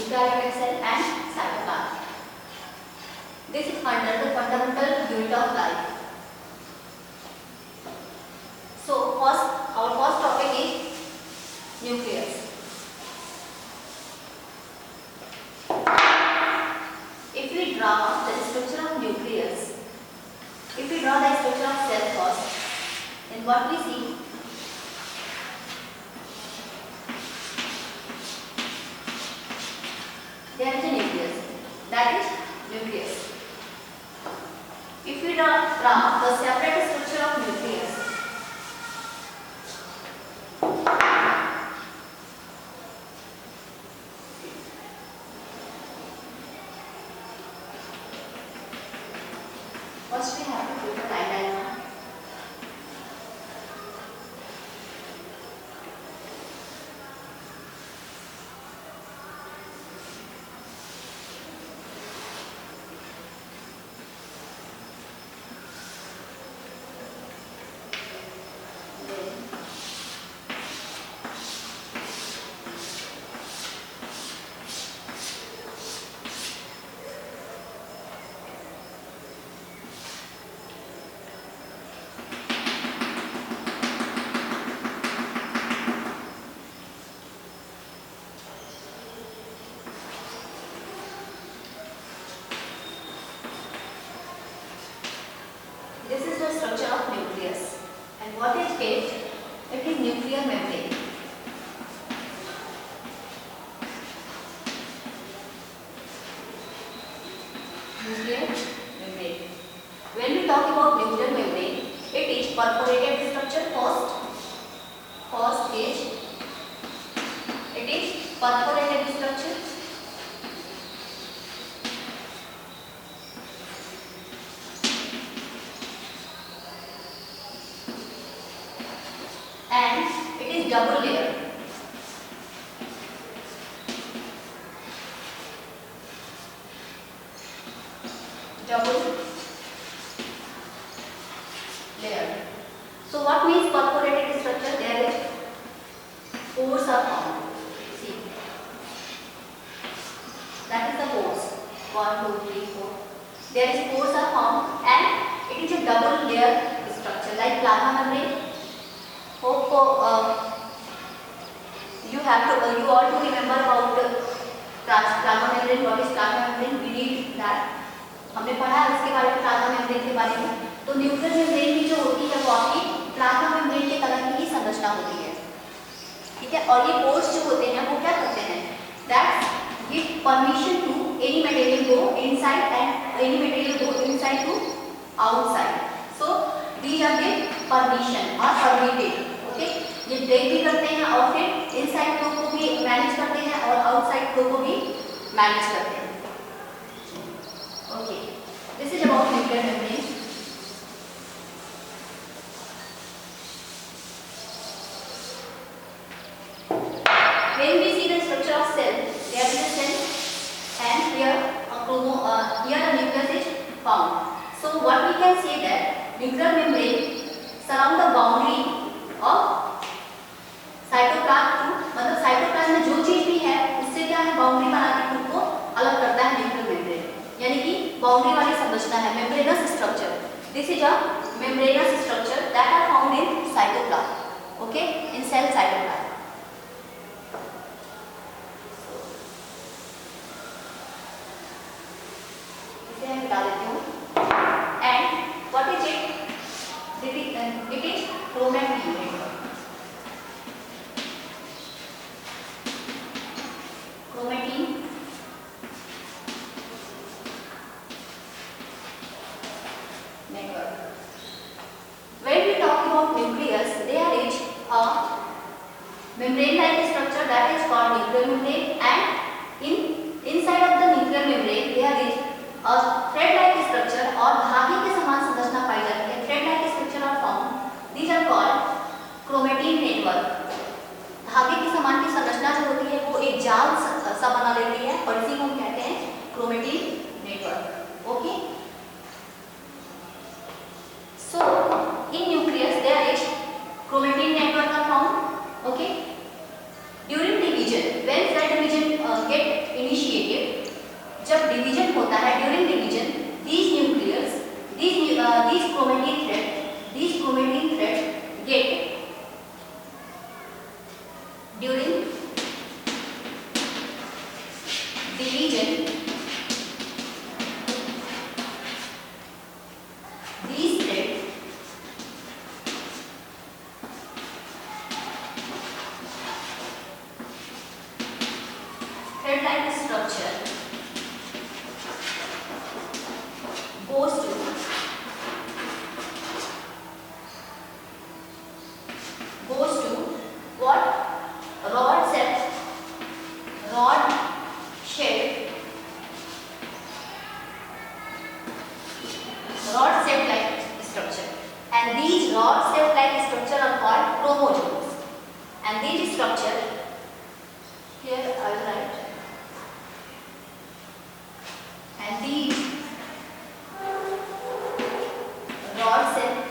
eukaryotic cell and cytoplasm. This is under the fundamental unit of life. So our first topic is nucleus. If we draw the structure of nucleus, if we draw the structure of cell first, then what we see? There is a nucleus. That is nucleus. If we draw the separate structure of nucleus, first we have to put the line diagram. This is the structure of nucleus, and what is it? It is nuclear membrane. Nuclear membrane. When we talk about nuclear membrane, it is perforated structure first. First is it is perforated structure. And it is double layer. Double layer. So what means perforated structure? There is pores are found. See, that is the pores. 1, 2, 3, 4. There is pores are found, and it is a double layer structure like plasma membrane. Hope you all to remember about plasma membrane. What is plasma membrane? We need that. हमने पढ़ा है इसके बारे में, plasma membrane के बारे में. तो न्यूक्लियर मेम्ब्रेन की जो होती है वो आपकी प्लाज्मा मेम्ब्रेन के तरह की ही संरचना होती है. ठीक है. और ये पोर्स जो होते हैं वो क्या करते हैं? That give permission to any material go inside and any material go inside to outside. So these are give permission और परमिटेड. ओके. ये ब्रेक भी करते हैं और फिर इनसाइड फ्लो को भी मैनेज करते हैं और आउटसाइड फ्लो को भी मैनेज करते हैं. Okay, this is about nuclear membrane. When we see the structure of cell, there is a cell, and here a nucleus is found. So what we can say that nuclear membrane surround the boundary of cytoplasm. मतलब cytoplasm में जो चीज भी है उससे क्या है, boundary बना के खुद को अलग करता है न्यूक्लियर मेम्ब्रेन. यानी कि बाउंड्री वाली संरचना है, membranous structure. This is a membranous structure that are found in cytoplasm. Okay, in cell cytoplasm. इसे मैं बता देती हूँ. And what is it? It is chromatin. Chromatin network. When we talk about nucleus, there is a membrane-like structure that is called nuclear membrane, and inside of the nuclear membrane there is a thread-like structure और धागे के समान संरचना पाई जाती है. Thread-like structure are found. These are called chromatin network. धागे के समान की संरचना जो होती है वो एक जाल सा बना लेती है और इसी को हम कहते हैं chromatin network. Okay. So in nucleus there is chromatin network are found. Okay. During division, when cell division get initiated, division, de-spread, thread-like structure goes to what? Rod shaped like structure, and these rod shaped like structure are called chromosomes. And these structure, here I will write, and these rod shaped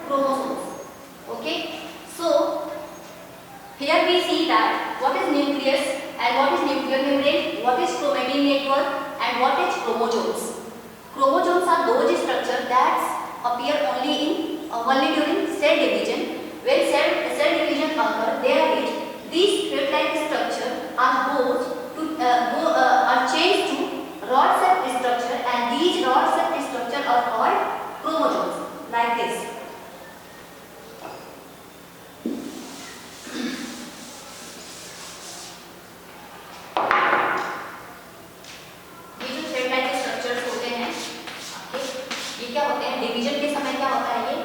chromosomes. Okay, so here we see that what is nucleus and what is nuclear membrane, what is chromatin network and what is chromosomes. Chromosomes are those structures that appear only during cell division. When cell division occurs, there is these thread-like structure are changed to rod-shaped structure, and these rod-shaped structure are called chromosomes, like this. Division के समय क्या होता है, ये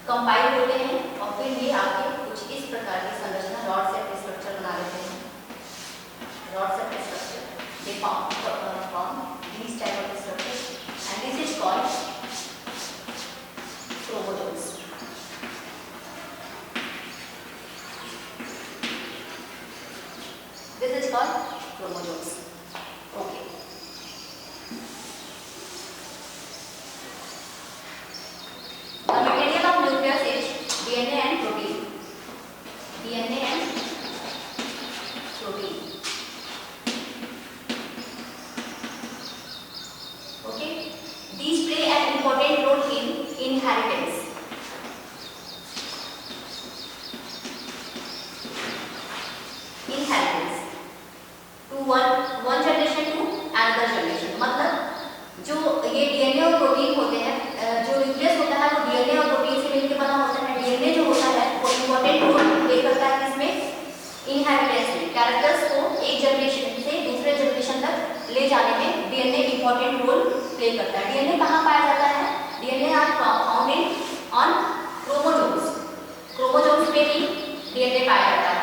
compile होते हैं और फिर ये आके कुछ इस प्रकार की संरचना रॉड सेट स्ट्रक्चर बना लेते हैं. Rod set structure they form these type of structures and this is called chromosomes. This is called chromosomes. Okay. The material of nucleus is DNA and protein. DNA and protein. Okay. These play an important role in inheritance. Inheritance to one generation to another generation. मतलब जो ये DNA और protein होते हैं, जो nucleus होता है वो डीएनए और प्रोटीन से मिलकर बना होता है. डीएनए जो होता है वो इम्पोर्टेंट रोल प्ले करता है इसमें इनहेरिटेंस में. कैरेक्टर्स को एक जनरेशन से दूसरे जनरेशन तक ले जाने में डीएनए इम्पोर्टेंट रोल प्ले करता है. डीएनए कहाँ पाया जाता है? DNA are found on chromosomes. Chromosomes पे ही डीएनए पाया जाता है.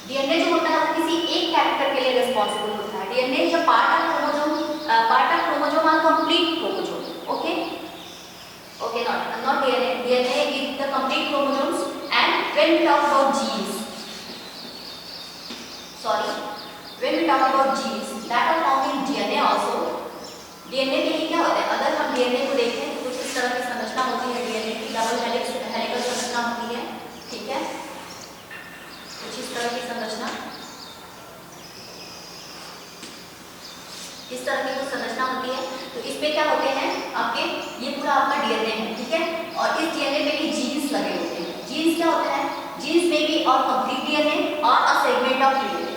डीएनए जो होता है वो किसी एक कैरेक्टर के लिए रिस्पॉन्सिबल होता है. DNA is a part of chromosome are complete chromosome. Okay, not DNA. DNA is the complete chromosomes. And when we talk about genes, that are found in DNA also. DNA में ही क्या होता है? अगर हम DNA को देखें तो कुछ इस तरह की संरचना होती है. DNA की डबल हेलिकल संरचना होती है. ठीक है, कुछ इस तरह की संरचना, इस तरह की कुछ संरचना होती है. तो इसमें क्या होते हैं आपके, ये पूरा आपका डीएनए है. ठीक है, और इस डीएनए में ही जीन्स लगे होते हैं. जीन्स क्या होता है? जीन्स में भी और कंप्लीट डीएनए और अ सेगमेंट ऑफ डीएनए.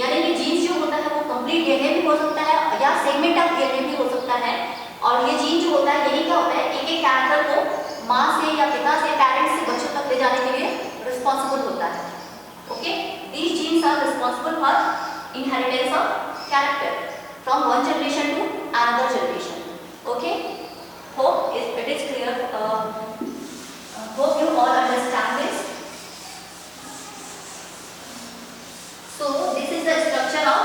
यानी कि जीन्स जो होता है वो कंप्लीट डीएनए भी हो सकता है या सेगमेंट ऑफ डीएनए भी हो सकता है. और ये जीन जो होता है यही क्या होता है, एक एक कैरेक्टर को माँ से या पिता से, पेरेंट्स से बच्चों तक ले जाने के लिए रिस्पॉन्सिबल होता है. Okay, these genes are responsible for inheritance of character from one generation to another generation. Okay, hope it is clear. Hope you all understand this. So this is the structure of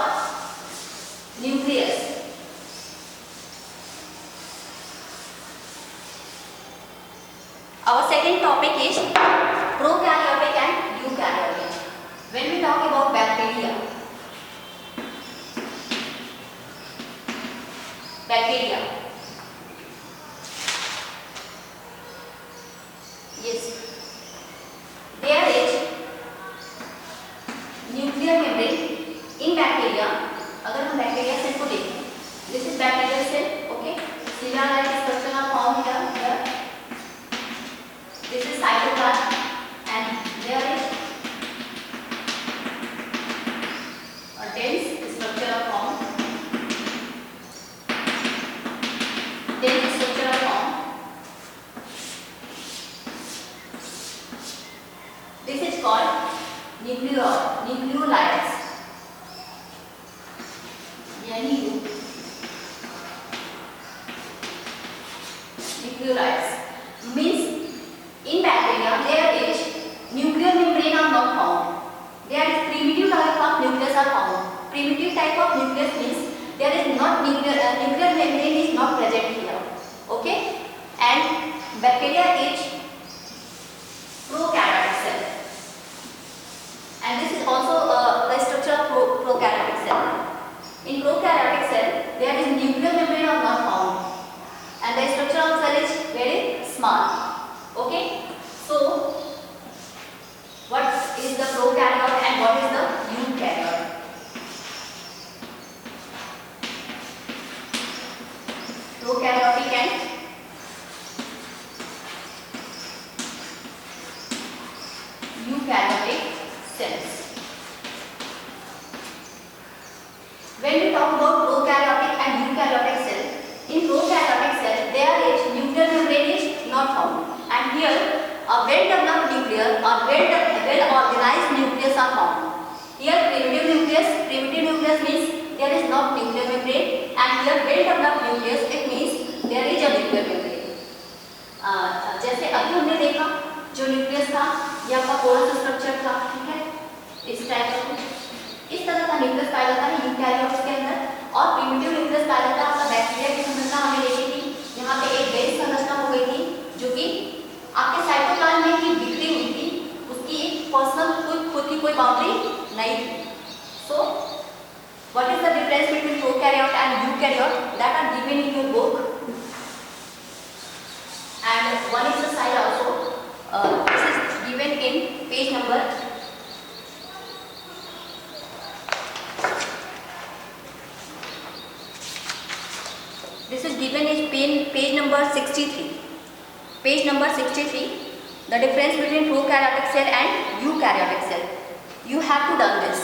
nucleus. Our second topic is prokaryotic and eukaryotic. When we talk about bacteria, Yes, there is nuclear membrane in bacteria. अगर हम bacteria cell को देखें, this is bacterial cell, okay? Ciliary like structure are found here. This is cytoplasm, and there is a dense structure are formed. Dense structure are formed. This is called nucleolides. Nucleolides means in bacteria there is nuclear membrane are not found. There is primitive type of nucleus are found. Primitive type of nucleus means there is not nuclear membrane is not present here. Okay, and bacteria is prokaryotic cell, and this is also the structure of prokaryotic cell. In prokaryotic cell there is nuclear membrane are not found, and the structure of cell is very small. Okay, so what is the prokaryote and what is the eukaryote? Prokaryotic and eukaryotic cells. When we talk about prokaryotic and eukaryotic cell, in prokaryotic cell there is nuclear membrane is not found, and here a well-developed nuclear or well-organized nucleus are found. Here primitive nucleus means there is not nuclear membrane, and here well-developed nucleus it means there is a nuclear membrane. जैसे अभी हमने देखा जो nucleus था ये आपका porous structure था, ठीक है, इस टाइप का इस तरह का न्यूक्लियस पाया जाता है यूकैरियोट्स के अंदर, और प्रिमिटिव न्यूक्लियस पाया जाता है आपका बैक्टीरिया की संरचना हमें देखी थी, यहाँ पे एक बेस संरचना हो गई थी जो कि आपके साइटोप्लाज्म में ही बिखरी हुई थी, उसकी एक पर्सनल खुद की कोई बाउंड्री नहीं थी. So what is the difference between prokaryote and eukaryote that are given in your book, and one is the side also. This is given in page number 63. Page number 63. The difference between prokaryotic cell and eukaryotic cell. You have to done this.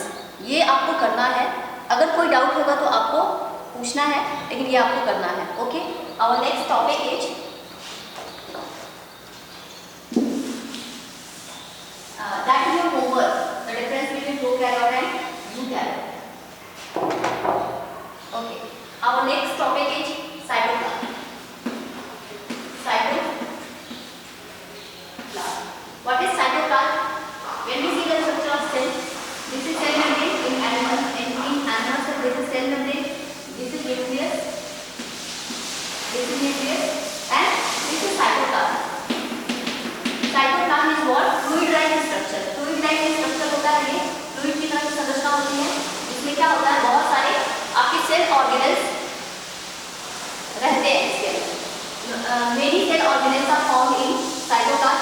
ये आपको करना है. अगर कोई doubt होगा तो आपको पूछना है, लेकिन ये आपको करना है. Okay. Our next topic is that is your homework. The difference between prokaryote and eukaryote. Okay. Our next topic is cytoplasm. What is cytoplasm? When we see the structure of cell, this is cell membrane in animals, and in animals this is cell membrane, this is nucleus, and this is cytoplasm. Cytoplasm is what? Fluid-like structure. Fluid-like structure होता है ये, fluid की तरह की संरचना होती है. इसमें क्या होता है? बहुत सारे आपके सेल ऑर्गेनेल्स रहते हैं इसके अंदर. Many cell organelles are found in cytoplasm.